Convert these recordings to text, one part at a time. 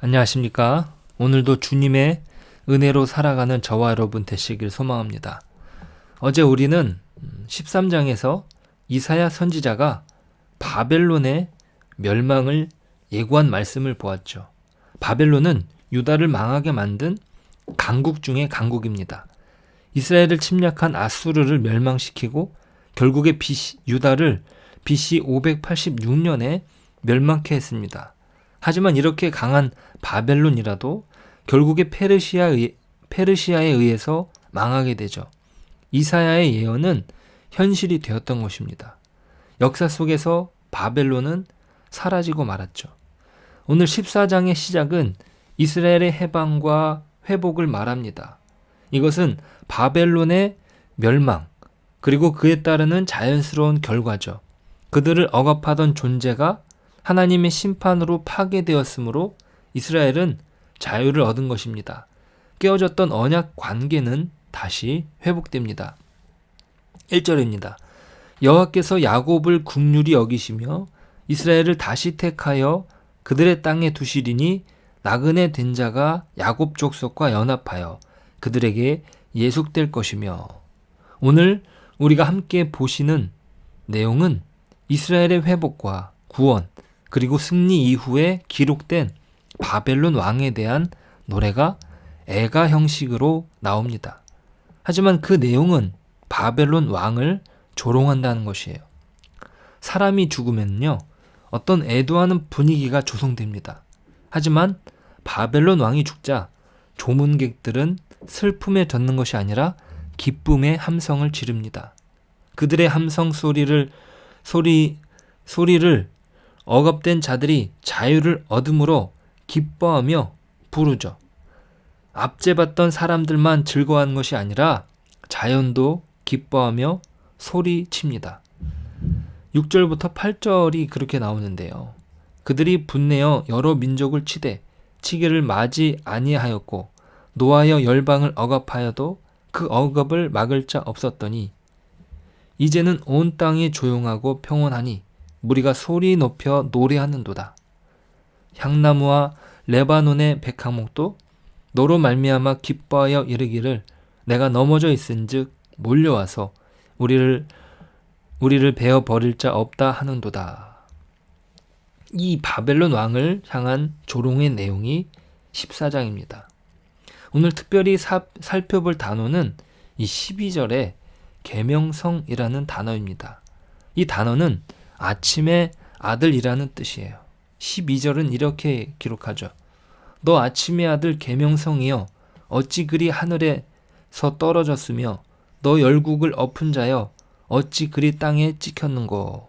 안녕하십니까? 오늘도 주님의 은혜로 살아가는 저와 여러분 되시길 소망합니다. 어제 우리는 13장에서 이사야 선지자가 바벨론의 멸망을 예고한 말씀을 보았죠. 바벨론은 유다를 망하게 만든 강국 중의 강국입니다. 이스라엘을 침략한 아수르를 멸망시키고 결국에 유다를 BC 586년에 멸망케 했습니다. 하지만 이렇게 강한 바벨론이라도 결국에 페르시아에 의해서 망하게 되죠. 이사야의 예언은 현실이 되었던 것입니다. 역사 속에서 바벨론은 사라지고 말았죠. 오늘 14장의 시작은 이스라엘의 해방과 회복을 말합니다. 이것은 바벨론의 멸망, 그리고 그에 따르는 자연스러운 결과죠. 그들을 억압하던 존재가 하나님의 심판으로 파괴되었으므로 이스라엘은 자유를 얻은 것입니다. 깨어졌던 언약 관계는 다시 회복됩니다. 1절입니다. 여호와께서 야곱을 긍휼히 여기시며 이스라엘을 다시 택하여 그들의 땅에 두시리니 나그네 된 자가 야곱 족속과 연합하여 그들에게 예속될 것이며. 오늘 우리가 함께 보시는 내용은 이스라엘의 회복과 구원, 그리고 승리 이후에 기록된 바벨론 왕에 대한 노래가 애가 형식으로 나옵니다. 하지만 그 내용은 바벨론 왕을 조롱한다는 것이에요. 사람이 죽으면요, 어떤 애도하는 분위기가 조성됩니다. 하지만 바벨론 왕이 죽자 조문객들은 슬픔에 젖는 것이 아니라 기쁨의 함성을 지릅니다. 그들의 함성 소리를 억압된 자들이 자유를 얻음으로 기뻐하며 부르죠. 압제받던 사람들만 즐거워하는 것이 아니라 자연도 기뻐하며 소리칩니다. 6절부터 8절이 그렇게 나오는데요. 그들이 분내어 여러 민족을 치기를 마지 아니하였고 노하여 열방을 억압하여도 그 억압을 막을 자 없었더니 이제는 온 땅이 조용하고 평온하니 무리가 소리 높여 노래하는도다. 향나무와 레바논의 백향목도 너로 말미암아 기뻐하여 이르기를 내가 넘어져 있은즉 몰려와서 우리를 베어 버릴 자 없다 하는도다. 이 바벨론 왕을 향한 조롱의 내용이 14장입니다. 오늘 특별히 살펴볼 단어는 이 12절의 계명성이라는 단어입니다. 이 단어는 아침의 아들이라는 뜻이에요. 12절은 이렇게 기록하죠. 너 아침의 아들 계명성이여 어찌 그리 하늘에서 떨어졌으며 너 열국을 엎은 자여 어찌 그리 땅에 찍혔는고.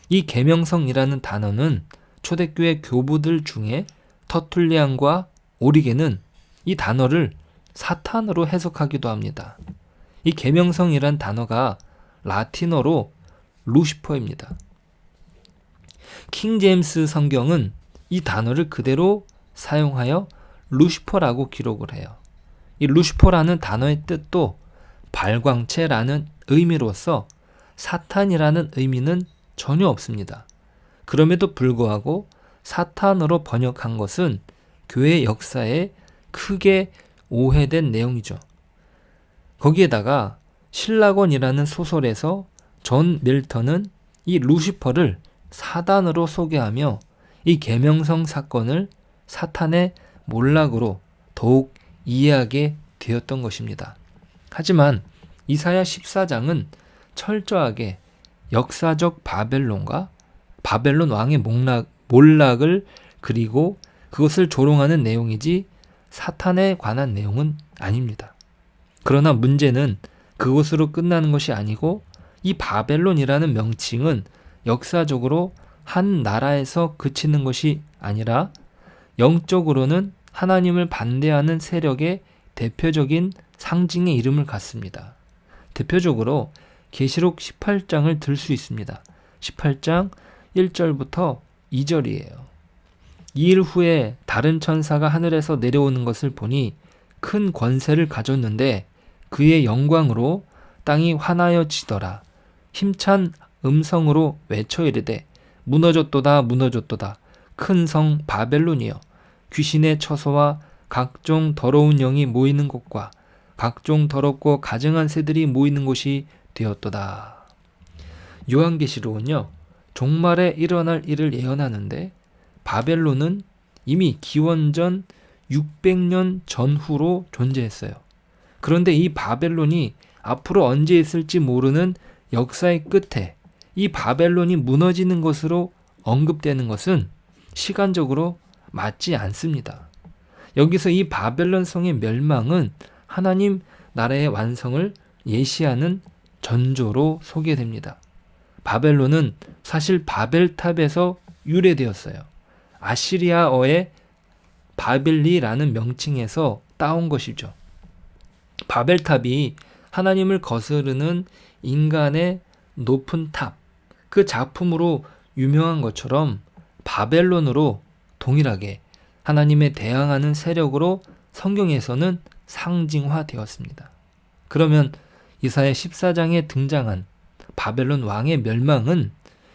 이 계명성이라는 단어는 초대교회 교부들 중에 터툴리안과 오리게는 이 단어를 사탄으로 해석하기도 합니다. 이 계명성이란 단어가 라틴어로 루시퍼입니다. 킹 제임스 성경은 이 단어를 그대로 사용하여 루시퍼라고 기록을 해요. 이 루시퍼라는 단어의 뜻도 발광체라는 의미로서 사탄이라는 의미는 전혀 없습니다. 그럼에도 불구하고 사탄으로 번역한 것은 교회 역사에 크게 오해된 내용이죠. 거기에다가 신라곤이라는 소설에서 존 밀턴은 이 루시퍼를 사단으로 소개하며 이 계명성 사건을 사탄의 몰락으로 더욱 이해하게 되었던 것입니다. 하지만 이사야 14장은 철저하게 역사적 바벨론과 바벨론 왕의 몰락을 그리고 그것을 조롱하는 내용이지 사탄에 관한 내용은 아닙니다. 그러나 문제는 그것으로 끝나는 것이 아니고 이 바벨론이라는 명칭은 역사적으로 한 나라에서 그치는 것이 아니라 영적으로는 하나님을 반대하는 세력의 대표적인 상징의 이름을 갖습니다. 대표적으로 계시록 18장을 들 수 있습니다. 18장 1절부터 2절이에요. 2일 후에 다른 천사가 하늘에서 내려오는 것을 보니 큰 권세를 가졌는데 그의 영광으로 땅이 환하여 지더라. 힘찬 음성으로 외쳐 이르되 무너졌도다 무너졌도다 큰 성 바벨론이여 귀신의 처소와 각종 더러운 영이 모이는 곳과 각종 더럽고 가증한 새들이 모이는 곳이 되었도다. 요한계시록은요, 종말에 일어날 일을 예언하는데 바벨론은 이미 기원전 600년 전후로 존재했어요. 그런데 이 바벨론이 앞으로 언제 있을지 모르는 역사의 끝에 이 바벨론이 무너지는 것으로 언급되는 것은 시간적으로 맞지 않습니다. 여기서 이 바벨론 성의 멸망은 하나님 나라의 완성을 예시하는 전조로 소개됩니다. 바벨론은 사실 바벨탑에서 유래되었어요. 아시리아어의 바빌리라는 명칭에서 따온 것이죠. 바벨탑이 하나님을 거스르는 인간의 높은 탑, 그 작품으로 유명한 것처럼 바벨론으로 동일하게 하나님에 대항하는 세력으로 성경에서는 상징화되었습니다. 그러면 이사야 14장에 등장한 바벨론 왕의 멸망은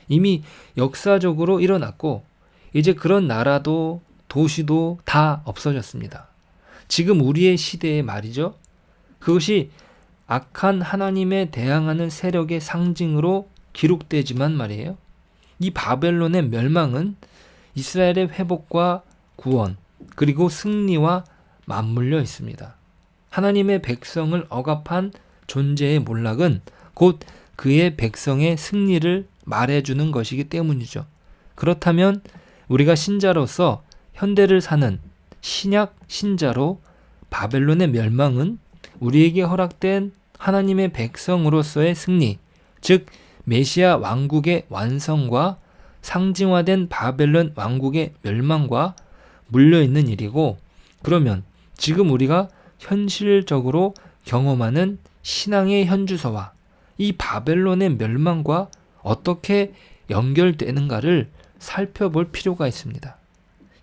이미 역사적으로 일어났고 이제 그런 나라도 도시도 다 없어졌습니다. 지금 우리의 시대에 말이죠. 그것이 악한 하나님에 대항하는 세력의 상징으로 기록되지만 말이에요. 이 바벨론의 멸망은 이스라엘의 회복과 구원 그리고 승리와 맞물려 있습니다. 하나님의 백성을 억압한 존재의 몰락은 곧 그의 백성의 승리를 말해주는 것이기 때문이죠. 그렇다면 우리가 신자로서 현대를 사는 신약 신자로 바벨론의 멸망은 우리에게 허락된 하나님의 백성으로서의 승리, 즉 메시아 왕국의 완성과 상징화된 바벨론 왕국의 멸망과 물려있는 일이고, 그러면 지금 우리가 현실적으로 경험하는 신앙의 현주소와 이 바벨론의 멸망과 어떻게 연결되는가를 살펴볼 필요가 있습니다.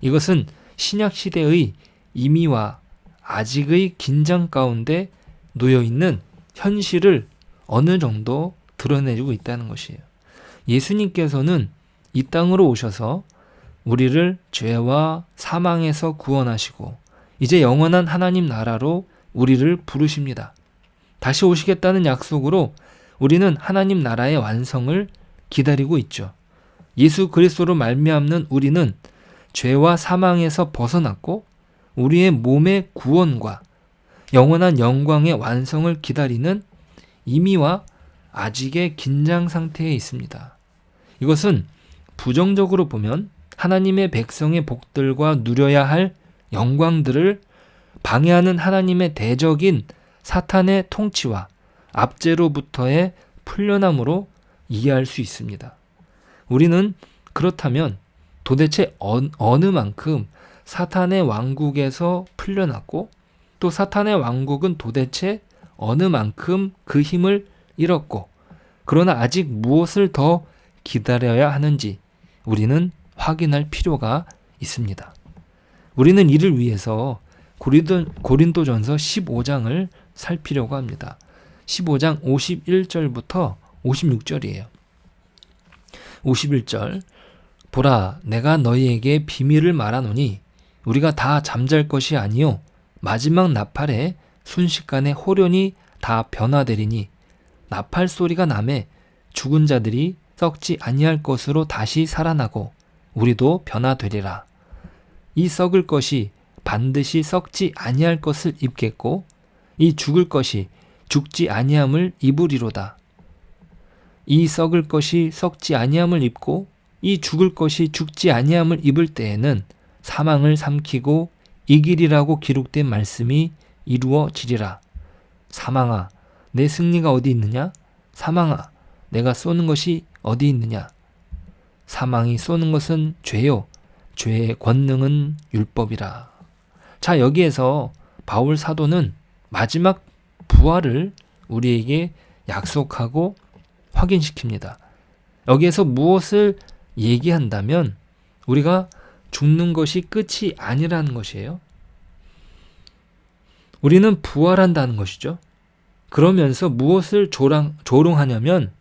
이것은 신약시대의 임의와 아직의 긴장 가운데 놓여있는 현실을 어느 정도 드러내주고 있다는 것이에요. 예수님께서는 이 땅으로 오셔서 우리를 죄와 사망에서 구원하시고 이제 영원한 하나님 나라로 우리를 부르십니다. 다시 오시겠다는 약속으로 우리는 하나님 나라의 완성을 기다리고 있죠. 예수 그리스도로 말미암는 우리는 죄와 사망에서 벗어났고 우리의 몸의 구원과 영원한 영광의 완성을 기다리는 임의와 아직의 긴장 상태에 있습니다. 이것은 부정적으로 보면 하나님의 백성의 복들과 누려야 할 영광들을 방해하는 하나님의 대적인 사탄의 통치와 압제로부터의 풀려남으로 이해할 수 있습니다. 우리는 그렇다면 도대체 어느 만큼 사탄의 왕국에서 풀려났고 또 사탄의 왕국은 도대체 어느 만큼 그 힘을 잃었고 그러나 아직 무엇을 더 기다려야 하는지 우리는 확인할 필요가 있습니다. 우리는 이를 위해서 고린도전서 15장을 살피려고 합니다. 15장 51절부터 56절이에요. 51절 보라 내가 너희에게 비밀을 말하노니 우리가 다 잠잘 것이 아니요 마지막 나팔에 순식간에 호련히 다 변화되리니 나팔 소리가 나매 죽은 자들이 썩지 아니할 것으로 다시 살아나고 우리도 변화되리라. 이 썩을 것이 반드시 썩지 아니할 것을 입겠고 이 죽을 것이 죽지 아니함을 입으리로다. 이 썩을 것이 썩지 아니함을 입고 이 죽을 것이 죽지 아니함을 입을 때에는 사망을 삼키고 이기리라고 기록된 말씀이 이루어지리라. 사망아 내 승리가 어디 있느냐? 사망아 내가 쏘는 것이 어디 있느냐? 사망이 쏘는 것은 죄요 죄의 권능은 율법이라. 자, 여기에서 바울 사도는 마지막 부활을 우리에게 약속하고 확인시킵니다. 여기에서 무엇을 얘기한다면 우리가 죽는 것이 끝이 아니라는 것이에요. 우리는 부활한다는 것이죠. 그러면서 무엇을 조롱하냐면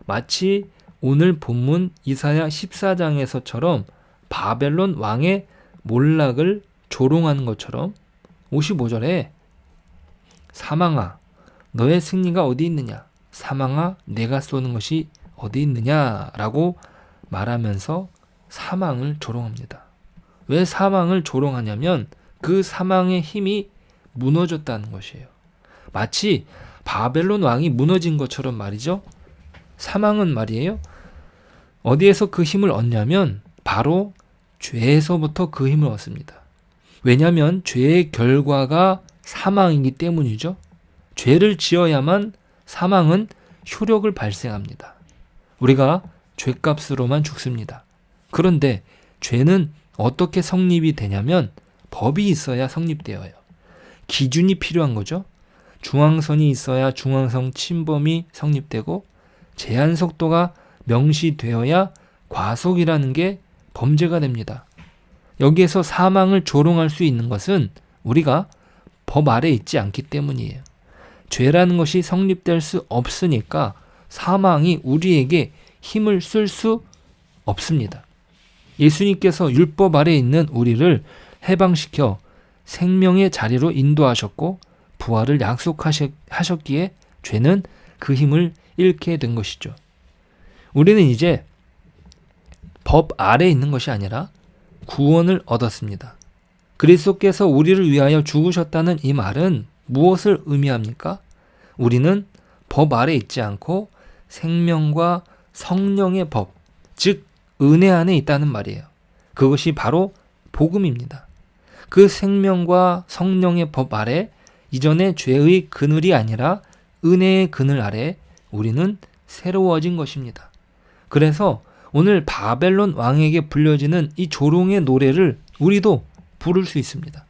마치 오늘 본문 이사야 14장에서처럼 바벨론 왕의 몰락을 조롱하는 것처럼 55절에 사망아 너의 승리가 어디 있느냐, 사망아 내가 쏘는 것이 어디 있느냐라고 말하면서 사망을 조롱합니다. 왜 사망을 조롱하냐면 그 사망의 힘이 무너졌다는 것이에요. 마치 바벨론 왕이 무너진 것처럼 말이죠. 사망은 말이에요. 어디에서 그 힘을 얻냐면 바로 죄에서부터 그 힘을 얻습니다. 왜냐하면 죄의 결과가 사망이기 때문이죠. 죄를 지어야만 사망은 효력을 발생합니다. 우리가 죄값으로만 죽습니다. 그런데 죄는 어떻게 성립이 되냐면 법이 있어야 성립되어요. 기준이 필요한 거죠. 중앙선이 있어야 중앙선 침범이 성립되고 제한 속도가 명시되어야 과속이라는 게 범죄가 됩니다. 여기에서 사망을 조롱할 수 있는 것은 우리가 법 아래 있지 않기 때문이에요. 죄라는 것이 성립될 수 없으니까 사망이 우리에게 힘을 쓸 수 없습니다. 예수님께서 율법 아래 있는 우리를 해방시켜 생명의 자리로 인도하셨고 부활을 약속하셨기에 죄는 그 힘을 잃게 된 것이죠. 우리는 이제 법 아래 있는 것이 아니라 구원을 얻었습니다. 그리스도께서 우리를 위하여 죽으셨다는 이 말은 무엇을 의미합니까? 우리는 법 아래 있지 않고 생명과 성령의 법, 즉 은혜 안에 있다는 말이에요. 그것이 바로 복음입니다. 그 생명과 성령의 법 아래 이전의 죄의 그늘이 아니라 은혜의 그늘 아래 우리는 새로워진 것입니다. 그래서 오늘 바벨론 왕에게 불려지는 이 조롱의 노래를 우리도 부를 수 있습니다.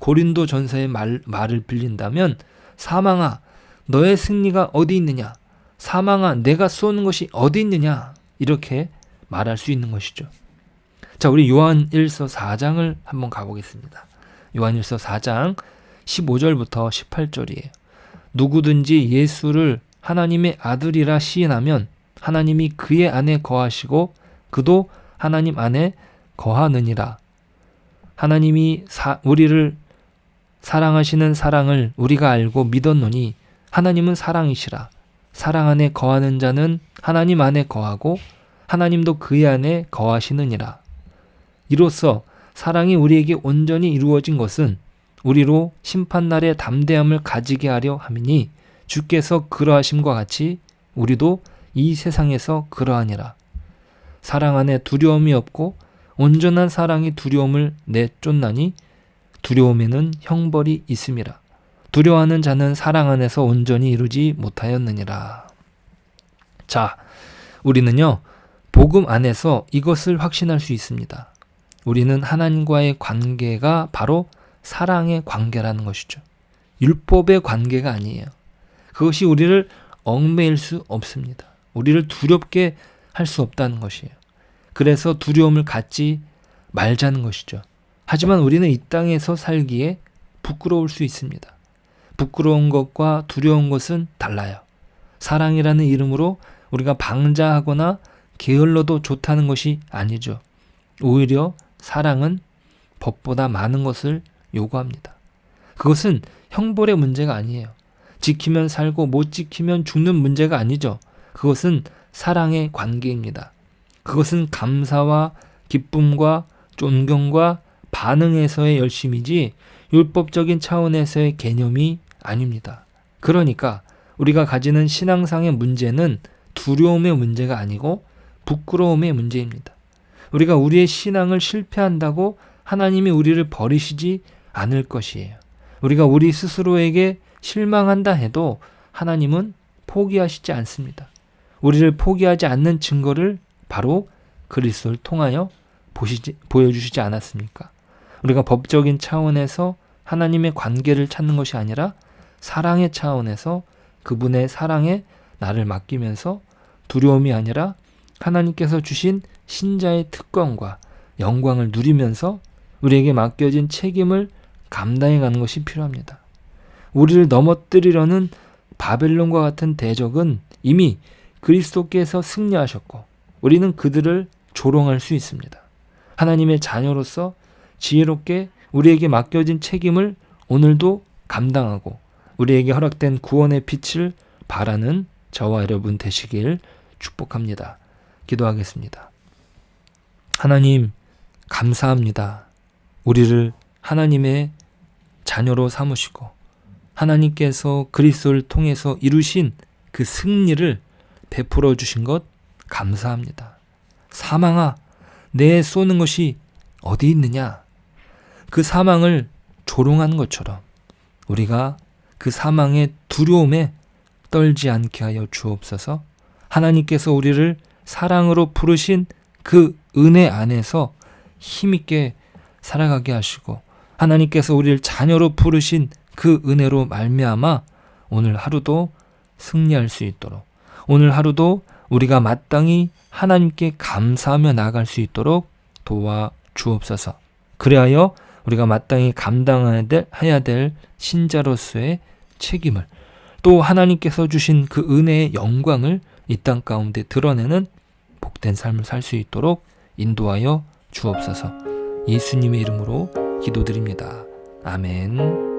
고린도 전서의 말을 빌린다면 사망아 너의 승리가 어디 있느냐, 사망아 내가 쏘는 것이 어디 있느냐, 이렇게 말할 수 있는 것이죠. 자, 우리 요한일서 4장을 한번 가보겠습니다. 요한일서 4장 15절부터 18절이에요. 누구든지 예수를 하나님의 아들이라 시인하면 하나님이 그의 안에 거하시고 그도 하나님 안에 거하느니라. 하나님이 우리를 사랑하시는 사랑을 우리가 알고 믿었노니 하나님은 사랑이시라. 사랑 안에 거하는 자는 하나님 안에 거하고 하나님도 그의 안에 거하시느니라. 이로써 사랑이 우리에게 온전히 이루어진 것은 우리로 심판날의 담대함을 가지게 하려 함이니 주께서 그러하심과 같이 우리도 이 세상에서 그러하니라. 사랑 안에 두려움이 없고 온전한 사랑이 두려움을 내쫓나니 두려움에는 형벌이 있음이라. 두려워하는 자는 사랑 안에서 온전히 이루지 못하였느니라. 자, 우리는요 복음 안에서 이것을 확신할 수 있습니다. 우리는 하나님과의 관계가 바로 사랑의 관계라는 것이죠. 율법의 관계가 아니에요. 그것이 우리를 얽매일 수 없습니다. 우리를 두렵게 할 수 없다는 것이에요. 그래서 두려움을 갖지 말자는 것이죠. 하지만 우리는 이 땅에서 살기에 부끄러울 수 있습니다. 부끄러운 것과 두려운 것은 달라요. 사랑이라는 이름으로 우리가 방자하거나 게을러도 좋다는 것이 아니죠. 오히려 사랑은 법보다 많은 것을 요구합니다. 그것은 형벌의 문제가 아니에요. 지키면 살고 못 지키면 죽는 문제가 아니죠. 그것은 사랑의 관계입니다. 그것은 감사와 기쁨과 존경과 반응에서의 열심이지 율법적인 차원에서의 개념이 아닙니다. 그러니까 우리가 가지는 신앙상의 문제는 두려움의 문제가 아니고 부끄러움의 문제입니다. 우리가 우리의 신앙을 실패한다고 하나님이 우리를 버리시지 않을 것이에요. 우리가 우리 스스로에게 실망한다 해도 하나님은 포기하시지 않습니다. 우리를 포기하지 않는 증거를 바로 그리스도를 통하여 보여주시지 않았습니까? 우리가 법적인 차원에서 하나님의 관계를 찾는 것이 아니라 사랑의 차원에서 그분의 사랑에 나를 맡기면서 두려움이 아니라 하나님께서 주신 신자의 특권과 영광을 누리면서 우리에게 맡겨진 책임을 감당해 가는 것이 필요합니다. 우리를 넘어뜨리려는 바벨론과 같은 대적은 이미 그리스도께서 승리하셨고 우리는 그들을 조롱할 수 있습니다. 하나님의 자녀로서 지혜롭게 우리에게 맡겨진 책임을 오늘도 감당하고 우리에게 허락된 구원의 빛을 바라는 저와 여러분 되시길 축복합니다. 기도하겠습니다. 하나님, 감사합니다. 우리를 하나님의 자녀로 삼으시고 하나님께서 그리스도를 통해서 이루신 그 승리를 베풀어 주신 것 감사합니다. 사망아, 내 쏘는 것이 어디 있느냐? 그 사망을 조롱하는 것처럼 우리가 그 사망의 두려움에 떨지 않게 하여 주옵소서. 하나님께서 우리를 사랑으로 부르신 그 은혜 안에서 힘있게 살아가게 하시고 하나님께서 우리를 자녀로 부르신 그 은혜로 말미암아 오늘 하루도 승리할 수 있도록, 오늘 하루도 우리가 마땅히 하나님께 감사하며 나아갈 수 있도록 도와 주옵소서. 그리하여 우리가 마땅히 감당해야 될 신자로서의 책임을, 또 하나님께서 주신 그 은혜의 영광을 이 땅 가운데 드러내는 복된 삶을 살 수 있도록 인도하여 주옵소서. 예수님의 이름으로 기도드립니다. 아멘.